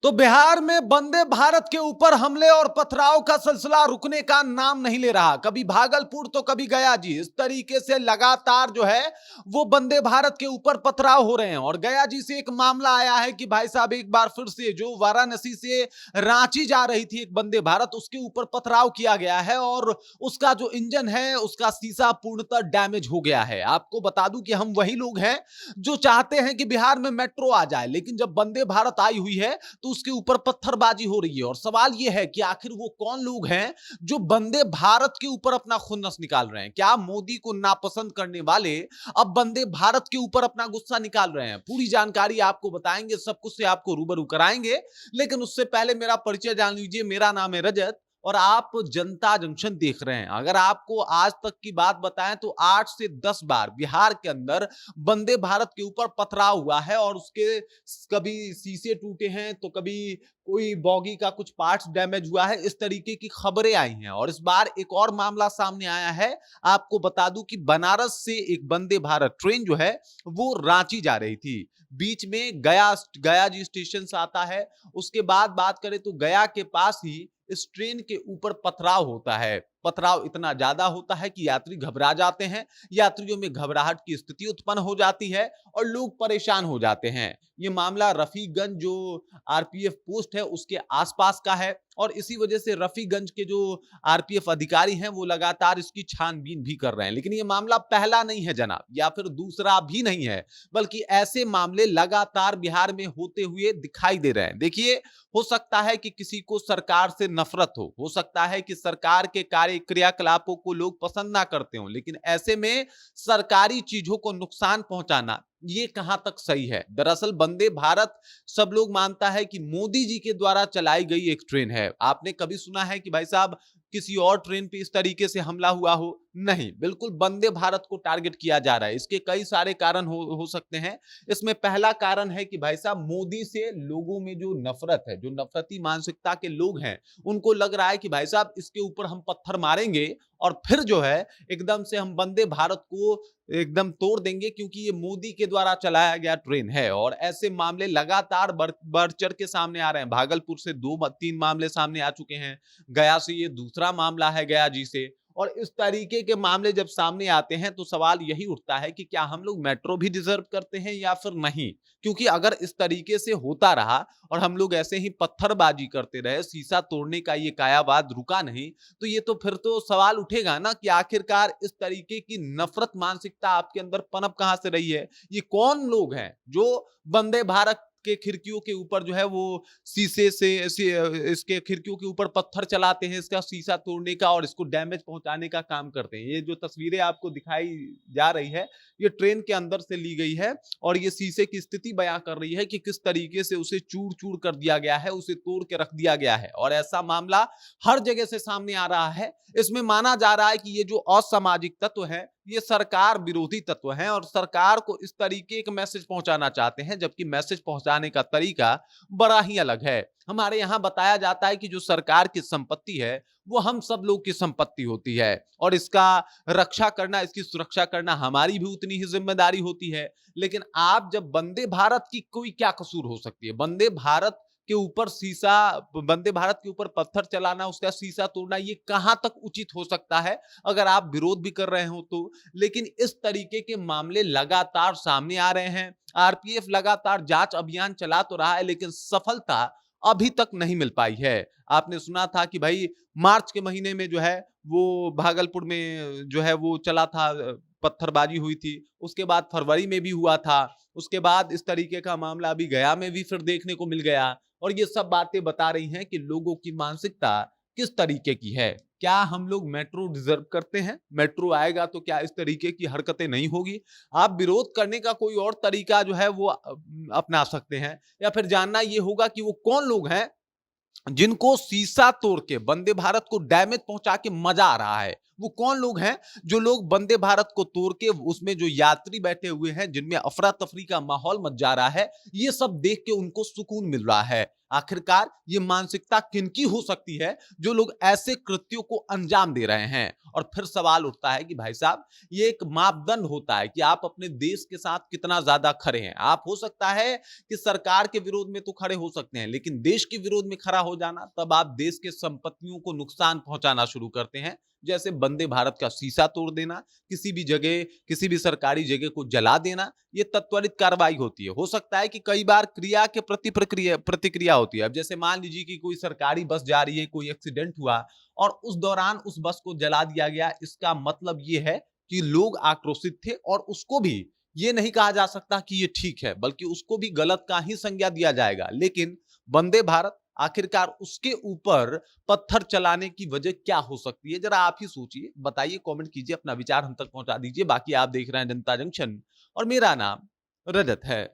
तो बिहार में वंदे भारत के ऊपर हमले और पथराव का सिलसिला रुकने का नाम नहीं ले रहा। कभी भागलपुर तो कभी गया जी। इस तरीके से लगातार जो है वो वंदे भारत के ऊपर पथराव हो रहे हैं। और गया जी से एक मामला आया है कि भाई साहब एक बार फिर से जो वाराणसी से रांची जा रही थी एक वंदे भारत, उसके ऊपर पथराव किया गया है और उसका जो इंजन है उसका शीशा पूर्णतः डैमेज हो गया है। आपको बता दूं कि हम वही लोग हैं जो चाहते हैं कि बिहार में मेट्रो आ जाए, लेकिन जब वंदे भारत आई हुई है तो उसके ऊपर पत्थरबाजी हो रही है। और सवाल यह है कि आखिर वो कौन लोग हैं जो वंदे भारत के ऊपर अपना खुन्नस निकाल रहे हैं। क्या मोदी को नापसंद करने वाले अब वंदे भारत के ऊपर अपना गुस्सा निकाल रहे हैं? पूरी जानकारी आपको बताएंगे, सब कुछ से आपको रूबरू कराएंगे। लेकिन उससे पहले मेरा परिचय जान लीजिए। मेरा नाम है रजत और आप जनता जंक्शन देख रहे हैं। अगर आपको आज तक की बात बताएं तो 8 से 10 बार बिहार के अंदर वंदे भारत के ऊपर पथराव हुआ है और उसके कभी शीशे टूटे हैं तो कभी कोई बॉगी का कुछ पार्ट्स डैमेज हुआ है। इस तरीके की खबरें आई हैं और इस बार एक और मामला सामने आया है। आपको बता दूं कि बनारस से एक वंदे भारत ट्रेन जो है वो रांची जा रही थी। बीच में गया जी स्टेशन से आता है। उसके बाद बात करें तो गया के पास ही इस ट्रेन के ऊपर पथराव होता है। पथराव इतना ज्यादा होता है कि यात्री घबरा जाते हैं, यात्रियों में घबराहट की स्थिति उत्पन्न हो जाती है और लोग परेशान हो जाते हैं। ये मामला रफीगंज जो आरपीएफ पोस्ट है उसके आसपास का है और इसी वजह से रफीगंज के जो आरपीएफ अधिकारी हैं वो लगातार इसकी छानबीन भी कर रहे हैं। लेकिन ये मामला पहला नहीं है जनाब, या फिर दूसरा भी नहीं है, बल्कि ऐसे मामले लगातार बिहार में होते हुए दिखाई दे रहे हैं। देखिए, हो सकता है कि किसी को सरकार से नफरत हो सकता है कि सरकार के कार्य क्रियाकलापों को लोग पसंद ना करते हो, लेकिन ऐसे में सरकारी चीजों को नुकसान पहुंचाना ये कहां तक सही है? दरअसल वंदे भारत सब लोग मानता है कि मोदी जी के द्वारा चलाई गई एक ट्रेन है। आपने कभी सुना है कि भाई साहब किसी और ट्रेन पे इस तरीके से हमला हुआ हो? नहीं, बिल्कुल वंदे भारत को टारगेट किया जा रहा है। इसके कई सारे कारण हो सकते हैं। इसमें पहला कारण है कि भाई साहब मोदी से लोगों में जो नफरत है, जो नफरती मानसिकता के लोग हैं, उनको लग रहा है कि भाई साहब इसके ऊपर हम पत्थर मारेंगे और फिर जो है एकदम से हम वंदे भारत को एकदम तोड़ देंगे, क्योंकि ये मोदी के द्वारा चलाया गया ट्रेन है। और ऐसे मामले लगातार बढ़ चढ़ के सामने आ रहे हैं। भागलपुर से 2-3 मामले सामने आ चुके हैं, गया से ये दूसरा मामला है, गया जी से। और इस तरीके के मामले जब सामने आते हैं तो सवाल यही उठता है कि क्या हम लोग मेट्रो भी डिजर्व करते हैं या फिर नहीं? क्योंकि अगर इस तरीके से होता रहा और हम लोग ऐसे ही पत्थरबाजी करते रहे, शीशा तोड़ने का ये कायावाद रुका नहीं, तो ये तो फिर तो सवाल उठेगा ना कि आखिरकार इस तरीके की नफरत मानसिकता आपके अंदर पनप कहां से रही है? ये कौन लोग हैं जो वंदे भारत के खिड़कियों के ऊपर जो है वो शीशे से इसके खिड़कियों के ऊपर पत्थर चलाते हैं इसका शीशा तोड़ने का और इसको डैमेज पहुंचाने का काम करते हैं? ये जो तस्वीरें आपको दिखाई जा रही है ये ट्रेन के अंदर से ली गई है और ये शीशे की स्थिति बयां कर रही है कि किस तरीके से उसे चूर चूर कर दिया गया है, उसे तोड़ के रख दिया गया है। और ऐसा मामला हर जगह से सामने आ रहा है। इसमें माना जा रहा है कि ये जो असामाजिक तत्व है ये सरकार विरोधी तत्व हैं और सरकार को इस तरीके का मैसेज पहुंचाना चाहते हैं, जबकि मैसेज पहुंचाने का तरीका बड़ा ही अलग है। हमारे यहां बताया जाता है कि जो सरकार की संपत्ति है वो हम सब लोग की संपत्ति होती है और इसका रक्षा करना, इसकी सुरक्षा करना हमारी भी उतनी ही जिम्मेदारी होती है। लेकिन आप जब वंदे भारत की कोई क्या कसूर हो सकती है? वंदे भारत के ऊपर शीशा, वंदे भारत के ऊपर पत्थर चलाना, उसका शीशा तोड़ना, ये कहां तक उचित हो सकता है अगर आप विरोध भी कर रहे हो तो? लेकिन इस तरीके के मामले लगातार सामने आ रहे हैं। आरपीएफ लगातार जांच अभियान चला तो रहा है लेकिन सफलता अभी तक नहीं मिल पाई है। आपने सुना था कि भाई मार्च के महीने में जो है वो भागलपुर में जो है वो चला था, पत्थरबाजी हुई थी। उसके बाद फरवरी में भी हुआ था। उसके बाद इस तरीके का मामला अभी गया में भी फिर देखने को मिल गया। और ये सब बातें बता रही हैं कि लोगों की मानसिकता किस तरीके की है। क्या हम लोग मेट्रो डिजर्व करते हैं? मेट्रो आएगा तो क्या इस तरीके की हरकतें नहीं होगी? आप विरोध करने का कोई और तरीका जो है वो अपना सकते हैं, या फिर जानना ये होगा कि वो कौन लोग हैं जिनको शीशा तोड़ के वंदे भारत को डैमेज पहुंचा के मजा आ रहा है। वो कौन लोग हैं जो लोग वंदे भारत को तोड़ के उसमें जो यात्री बैठे हुए हैं, जिनमें अफरा तफरी का माहौल मच जा रहा है, ये सब देख के उनको सुकून मिल रहा है। आखिरकार ये मानसिकता किनकी हो सकती है जो लोग ऐसे कृत्यों को अंजाम दे रहे हैं? और फिर सवाल उठता है कि भाई साहब, ये एक मापदंड होता है कि आप अपने देश के साथ कितना ज्यादा खड़े हैं। आप हो सकता है कि सरकार के विरोध में तो खड़े हो सकते हैं, लेकिन देश के विरोध में खड़ा हो जाना, तब आप देश के संपत्तियों को नुकसान पहुंचाना शुरू करते हैं। जैसे वंदे भारत का शीशा तोड़ देना, किसी भी जगह, किसी भी सरकारी जगह को जला देना, ये त्वरित कार्रवाई होती है। हो सकता है कि कई बार क्रिया के प्रति प्रतिक्रिया होती है। अब जैसे मान लीजिए कि कोई सरकारी बस जा रही है, कोई एक्सीडेंट हुआ और उस दौरान उस बस को जला दिया गया, इसका मतलब ये है कि लोग आक्रोशित थे और उसको भी ये नहीं कहा जा सकता कि ये ठीक है, बल्कि उसको भी गलत का ही संज्ञा दिया जाएगा। लेकिन वंदे भारत, आखिरकार उसके ऊपर पत्थर चलाने की वजह क्या हो सकती है? जरा आप ही सोचिए, बताइए, कमेंट कीजिए, अपना विचार हम तक पहुंचा दीजिए। बाकी आप देख रहे हैं जनता जंक्शन और मेरा नाम रजत है।